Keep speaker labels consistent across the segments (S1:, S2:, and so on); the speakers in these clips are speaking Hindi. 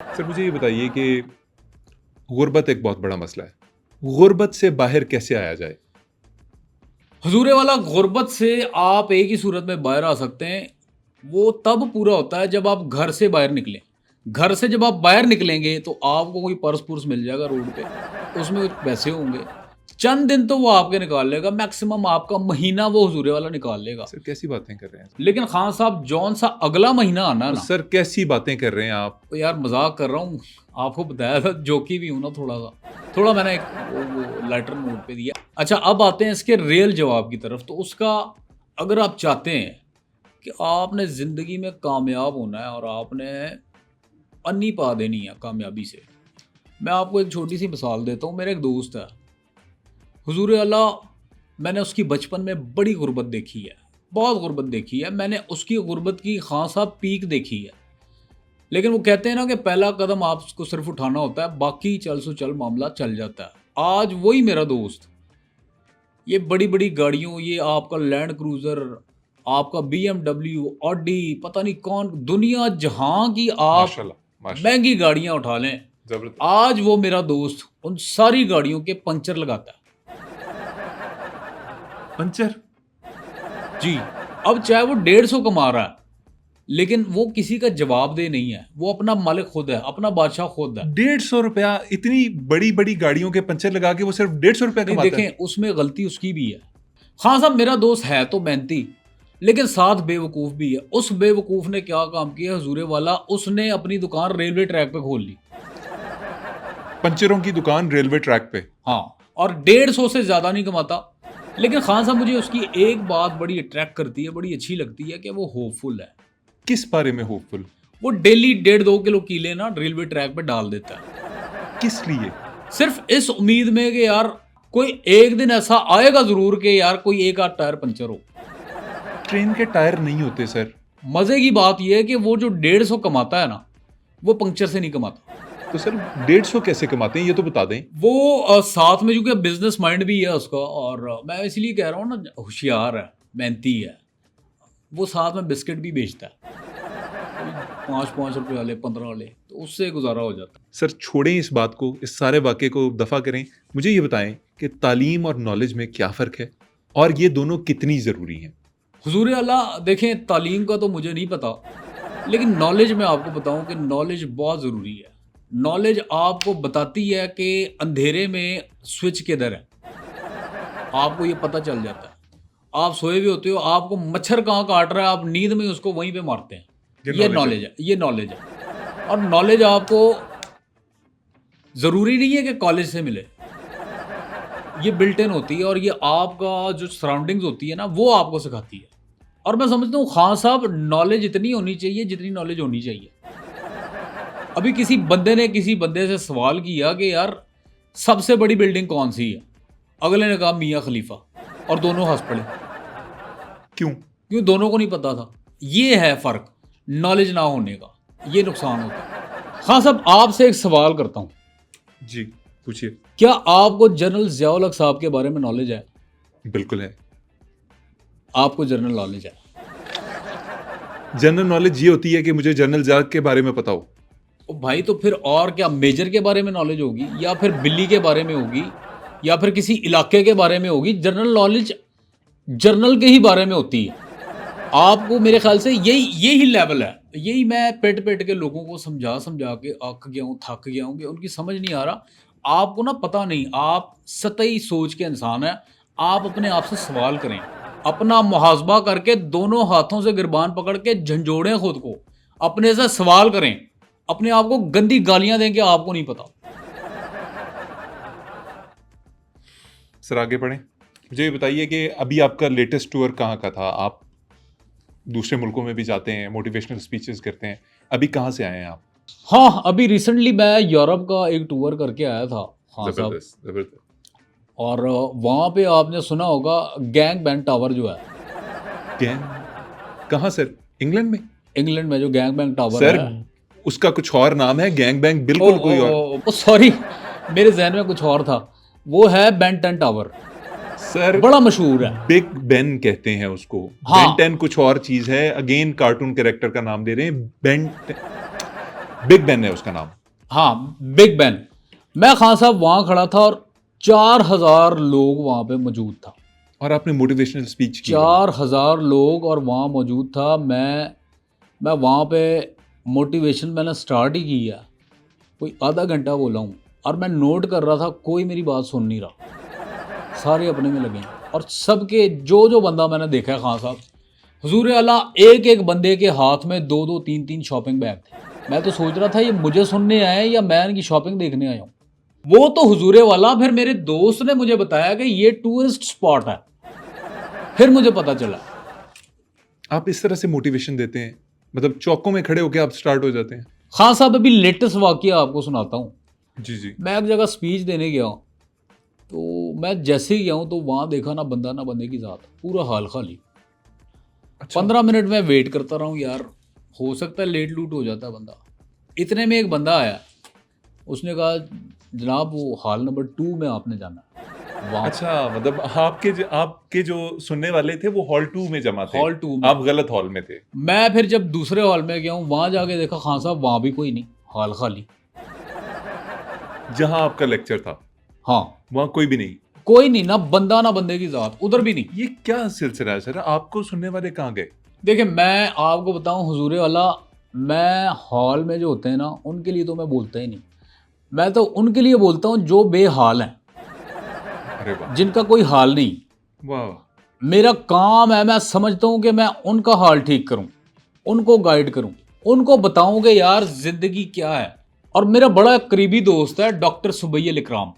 S1: सर मुझे ये बताइए कि गुर्बत एक बहुत बड़ा मसला है। गुर्बत से बाहर कैसे आया जाए?
S2: हजूरे वाला गुर्बत से आप एक ही सूरत में बाहर आ सकते हैं। वो तब पूरा होता है जब आप घर से बाहर निकलें। घर से जब आप बाहर निकलेंगे तो आपको कोई पर्स पुर्स मिल जाएगा रोड पे, उसमें कुछ पैसे होंगे। चंद दिन तो वो आपके निकाल लेगा, मैक्सिमम आपका महीना वो हजूरे वाला निकाल लेगा।
S1: सर कैसी बातें कर रहे हैं?
S2: लेकिन खान साहब जौन सा अगला महीना आना ना,
S1: सर कैसी बातें कर रहे हैं आप?
S2: तो यार मजाक कर रहा हूँ। आपको बताया था, जोकी भी हूँ ना थोड़ा सा। थोड़ा मैंने एक वो लाइटर नोट पे दिया। अच्छा, अब आते हैं इसके रियल जवाब की तरफ। तो उसका, अगर आप चाहते हैं कि आपने ज़िंदगी में कामयाब होना है और आपने अन्नी पा देनी है कामयाबी से, मैं आपको एक छोटी सी मिसाल देता हूँ। मेरा एक दोस्त है, हुजूर अल्लाह, मैंने उसकी बचपन में बड़ी गुर्बत देखी है, बहुत गुर्बत देखी है। मैंने उसकी गुर्बत की खान साहब पीक देखी है। लेकिन वो कहते हैं ना कि पहला कदम आपको सिर्फ उठाना होता है, बाकी चल सो चल मामला चल जाता है। आज वही मेरा दोस्त ये बड़ी बड़ी गाड़ियों, ये आपका लैंड क्रूजर, आपका BMW, ऑडी, पता नहीं कौन दुनिया जहां की आप
S1: माशाल्लाह, माशाल्लाह।
S2: महंगी गाड़ियां उठा लें,
S1: जबरदस्त।
S2: आज वो मेरा दोस्त उन सारी गाड़ियों के पंचर लगाता है।
S1: पंचर?
S2: जी। अब चाहे वो 150 कमा रहा है, लेकिन वो किसी का जवाबदेह नहीं है। वो अपना मालिक खुद है, अपना बादशाह खुद है।
S1: 150 रुपया? इतनी बड़ी बड़ी गाड़ियों के पंचर लगा के वो सिर्फ 150 रुपया
S2: नहीं,
S1: कमाता है?
S2: देखें, उसमें गलती उसकी भी है। हाँ साहब, मेरा दोस्त है तो मेहनती, लेकिन साथ बेवकूफ़ भी है। उस बेवकूफ़ ने क्या काम किया हजूरे वाला, उसने अपनी दुकान रेलवे ट्रैक पे खोल ली।
S1: पंचरों की दुकान रेलवे ट्रैक पे?
S2: हाँ, और 150 से ज़्यादा नहीं कमाता। लेकिन खान साहब, मुझे उसकी एक बात बड़ी अट्रैक्ट करती है, बड़ी अच्छी लगती है कि वो होपफुल है।
S1: किस बारे में होपफुल?
S2: वो डेली 1.5-2 किलो कीले ना रेलवे ट्रैक पे डाल देता है,
S1: किस लिए?
S2: सिर्फ इस उम्मीद में कि यार कोई एक दिन ऐसा आएगा ज़रूर कि यार कोई एक आध टायर पंचर हो।
S1: ट्रेन के टायर नहीं होते सर।
S2: मज़े की बात यह है कि वो जो 150 कमाता है ना, वो पंक्चर से नहीं कमाता।
S1: तो सर 150 कैसे कमाते हैं ये तो बता दें।
S2: वो साथ में चूंकि बिजनेस माइंड भी है उसका, और मैं इसलिए कह रहा हूँ ना, होशियार है, मेहनती है। वो साथ में बिस्किट भी बेचता है, 5-5 रुपए वाले, 15 वाले, तो उससे गुजारा हो जाता है।
S1: सर छोड़ें इस बात को, इस सारे वाक़े को दफ़ा करें। मुझे ये बताएं कि तालीम और नॉलेज में क्या फ़र्क है और ये दोनों कितनी ज़रूरी हैं?
S2: हुजूर अल्लाह, देखें, तालीम का तो मुझे नहीं पता, लेकिन नॉलेज मैं आपको बताऊं कि नॉलेज बहुत ज़रूरी है। नॉलेज आपको बताती है कि अंधेरे में स्विच किधर है, आपको ये पता चल जाता है। आप सोए हुए होते हो, आपको मच्छर कहाँ काट रहा है, आप नींद में उसको वहीं पे मारते हैं।
S1: ये
S2: ये
S1: नॉलेज है।
S2: नॉलेज है, ये नॉलेज है। और नॉलेज आपको ज़रूरी नहीं है कि कॉलेज से मिले, ये बिल्ट इन होती है, और ये आपका जो सराउंडिंग्स होती है ना, वो आपको सिखाती है। और मैं समझता हूँ खान साहब, नॉलेज इतनी होनी चाहिए जितनी नॉलेज होनी चाहिए। अभी किसी बंदे ने किसी बंदे से सवाल किया कि यार सबसे बड़ी बिल्डिंग कौन सी है, अगले ने कहा मियाँ खलीफा, और दोनों हंस पड़े।
S1: क्यों?
S2: क्यों? दोनों को नहीं पता था। ये है फ़र्क नॉलेज ना होने का, ये नुकसान होता है। हाँ साहब, आपसे एक सवाल करता हूँ,
S1: जी, पूछिए।
S2: क्या आपको जनरल ज़ियाउल हक साहब के बारे में नॉलेज है?
S1: बिल्कुल है।
S2: आपको जनरल नॉलेज है?
S1: जनरल नॉलेज ये होती है कि मुझे जनरल ज़िया के बारे में पता हो।
S2: ओ भाई, तो फिर और क्या, मेजर के बारे में नॉलेज होगी, या फिर बिल्ली के बारे में होगी, या फिर किसी इलाके के बारे में होगी? जनरल नॉलेज जर्नल के ही बारे में होती है। आपको मेरे ख्याल से यही लेवल है। यही मैं पेट पेट के लोगों को समझा समझा के अक गया हूँ, थक गया हूँ कि उनकी समझ नहीं आ रहा। आपको ना पता नहीं, आप सतही सोच के इंसान हैं। आप अपने आप से सवाल करें, अपना मुहासबा करके दोनों हाथों से गिरबान पकड़ के झंझोड़ें खुद को, अपने से सवाल करें, अपने आप को गंदी गालियां दें कि आपको नहीं पता।
S1: सर आगे बढ़ें। मुझे ये बताइए कि अभी आपका लेटेस्ट टूर कहाँ का था? आप दूसरे मुल्कों में भी जाते हैं, मोटिवेशनल स्पीचेस करते हैं। अभी कहाँ से आए हैं आप?
S2: हाँ, अभी रिसेंटली मैं यूरोप का एक टूर करके आया था। हाँ साहब।
S1: ज़बरदस्त, ज़बरदस्त।
S2: और वहाँ पे आपने सुना होगा गैंग बैंग टावर जो है,
S1: गैंग? कहाँ सर? इंग्लैंड में?
S2: इंग्लैंड में जो गैंग बैंग टावर
S1: सर
S2: है।
S1: उसका कुछ और नाम है, गैंग बैंग
S2: ओ
S1: बिल्कुल कोई
S2: ओ
S1: और।
S2: ओ सॉरी, मेरे जहन में कुछ और था। वो है बेंटन टावर,
S1: सर
S2: बड़ा मशहूर है।
S1: बिग बेन कहते हैं उसको।
S2: हाँ,
S1: बेन 10 कुछ और चीज है। अगेन कार्टून कैरेक्टर का नाम दे रहे हैं। बेन बिग बेन है उसका नाम।
S2: हाँ, बिग बेन। मैं खान साहब वहाँ खड़ा था और 4000 लोग वहाँ पे मौजूद था।
S1: और आपने मोटिवेशनल स्पीच की वहाँ।
S2: 4000 लोग और वहाँ मौजूद था। मैं वहाँ पे मोटिवेशन मैंने स्टार्ट ही की है, कोई आधा घंटा बोला हूँ, और मैं नोट कर रहा था कोई मेरी बात सुन नहीं रहा, सारे अपने में लगे हैं। और सबके जो जो बंदा मैंने देखा है खान साहब, हुजूर आला, एक एक बंदे के हाथ में 2-2 3-3 शॉपिंग बैग थे। मैं तो सोच रहा था ये मुझे सुनने आए हैं या मैं इनकी शॉपिंग देखने आया हूँ। वो तो हुजूरे वाला, फिर मेरे दोस्त ने मुझे बताया कि ये टूरिस्ट स्पॉट है, फिर मुझे पता चला।
S1: आप इस तरह से मोटिवेशन देते हैं, मतलब चौकों में खड़े होकर आप स्टार्ट हो जाते हैं?
S2: खान साहब, अभी लेटेस्ट वाकया आपको सुनाता हूँ।
S1: जी जी।
S2: मैं एक जगह स्पीच देने गया, तो मैं जैसे ही गया हूँ तो वहाँ देखा ना बंदा ना बंदे की ज़ात, पूरा हाल खाली।
S1: अच्छा।
S2: 15 मिनट में वेट करता रहा हूँ यार, हो सकता है लेट लूट हो जाता है बंदा। इतने में एक बंदा आया, उसने कहा जनाब वो हॉल नंबर 2 में आपने जाना है। वहाँ
S1: अच्छा, मतलब आपके जो सुनने वाले थे वो हॉल 2 में जमा थे।
S2: हॉल 2 में।
S1: आप गलत हॉल में थे।
S2: मैं फिर जब दूसरे हॉल में गया हूँ, वहाँ जाके देखा खान साहब वहाँ भी कोई नहीं, हॉल खाली।
S1: जहां आपका लेक्चर था
S2: हाँ,
S1: वहां कोई भी नहीं।
S2: कोई नहीं, ना बंदा ना बंदे की ज़ात, उधर भी नहीं।
S1: ये क्या सिलसिला है सर? आपको सुनने वाले कहाँ गए?
S2: देखिए, मैं आपको बताऊं हुजूरे वाला, मैं हॉल में जो होते हैं ना उनके लिए तो मैं बोलता ही नहीं। मैं तो उनके लिए बोलता हूँ जो बेहाल हैं,
S1: अरे वाह।
S2: जिनका कोई हाल नहीं।
S1: वाह।
S2: मेरा काम है, मैं समझता हूँ कि मैं उनका हाल ठीक करूँ, उनको गाइड करूँ, उनको बताऊँ कि यार ज़िंदगी क्या है। और मेरा बड़ा करीबी दोस्त है डॉक्टर सुबैल इकराम,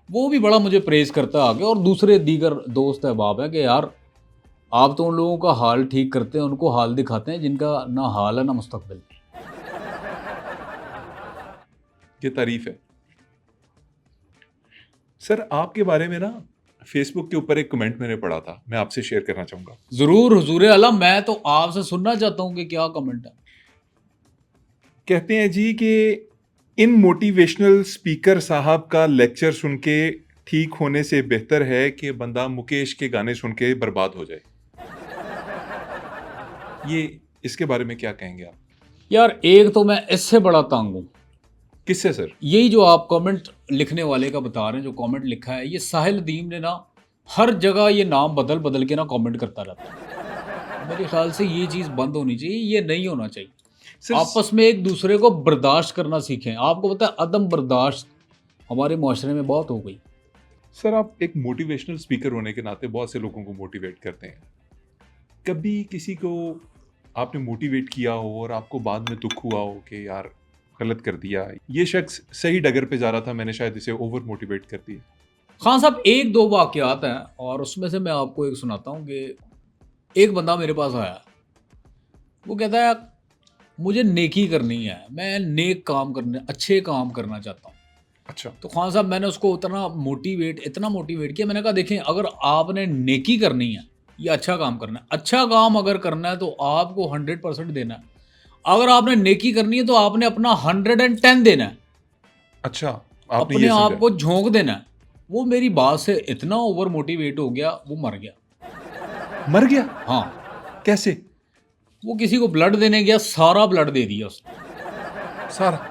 S2: वो भी बड़ा मुझे प्रेज करता है आगे, और दूसरे दीगर दोस्त अहबाब हैं कि यार आप तो उन लोगों का हाल ठीक करते हैं, उनको हाल दिखाते हैं जिनका ना हाल है ना मुस्तकबिल।
S1: ये तारीफ है। सर आपके बारे में ना फेसबुक के ऊपर एक कमेंट मैंने पढ़ा था, मैं आपसे शेयर करना चाहूंगा।
S2: ज़रूर हुजूर आला, मैं तो आपसे सुनना चाहता हूँ कि क्या कमेंट है।
S1: कहते हैं जी कि इन मोटिवेशनल स्पीकर साहब का लेक्चर सुन के ठीक होने से बेहतर है कि बंदा मुकेश के गाने सुन के बर्बाद हो जाए। ये इसके बारे में क्या कहेंगे आप?
S2: यार एक तो मैं इससे बड़ा तंग हूँ,
S1: किससे सर?
S2: यही जो आप कमेंट लिखने वाले का बता रहे हैं, जो कमेंट लिखा है, ये साहिल अदीम ने ना हर जगह ये नाम बदल बदल के ना कमेंट करता रहता है। मेरे ख्याल से ये चीज़ बंद होनी चाहिए, ये नहीं होना चाहिए।
S1: सर
S2: आपस में एक दूसरे को बर्दाश्त करना सीखें। आपको पता है अदम बर्दाश्त हमारे माशरे में बहुत हो गई।
S1: सर आप एक मोटिवेशनल स्पीकर होने के नाते बहुत से लोगों को मोटिवेट करते हैं। कभी किसी को आपने मोटिवेट किया हो और आपको बाद में दुख हुआ हो कि यार गलत कर दिया, ये शख्स सही डगर पे जा रहा था, मैंने शायद इसे ओवर मोटिवेट कर दिया?
S2: खान साहब, एक दो वाक़यात हैं और उसमें से मैं आपको एक सुनाता हूँ कि एक बंदा मेरे पास आया, वो कहता है मुझे नेकी करनी है, मैं नेक काम करने, अच्छे काम करना चाहता हूँ।
S1: अच्छा।
S2: तो खान साहब मैंने उसको इतना मोटिवेट किया, मैंने कहा देखें, अगर आपने नेकी करनी है या अच्छा काम करना है, अच्छा काम अगर करना है तो आपको 100% देना है। अगर आपने नेकी करनी है तो आपने अपना 110 देना है,
S1: अच्छा, आपने
S2: अपने
S1: ये
S2: आप
S1: समझा?
S2: को झोंक देना है। वो मेरी बात से इतना ओवर मोटिवेट हो गया, वो मर गया।
S1: मर गया?
S2: हाँ,
S1: कैसे?
S2: वो किसी को ब्लड देने गया, सारा ब्लड दे दिया उसने।
S1: सारा?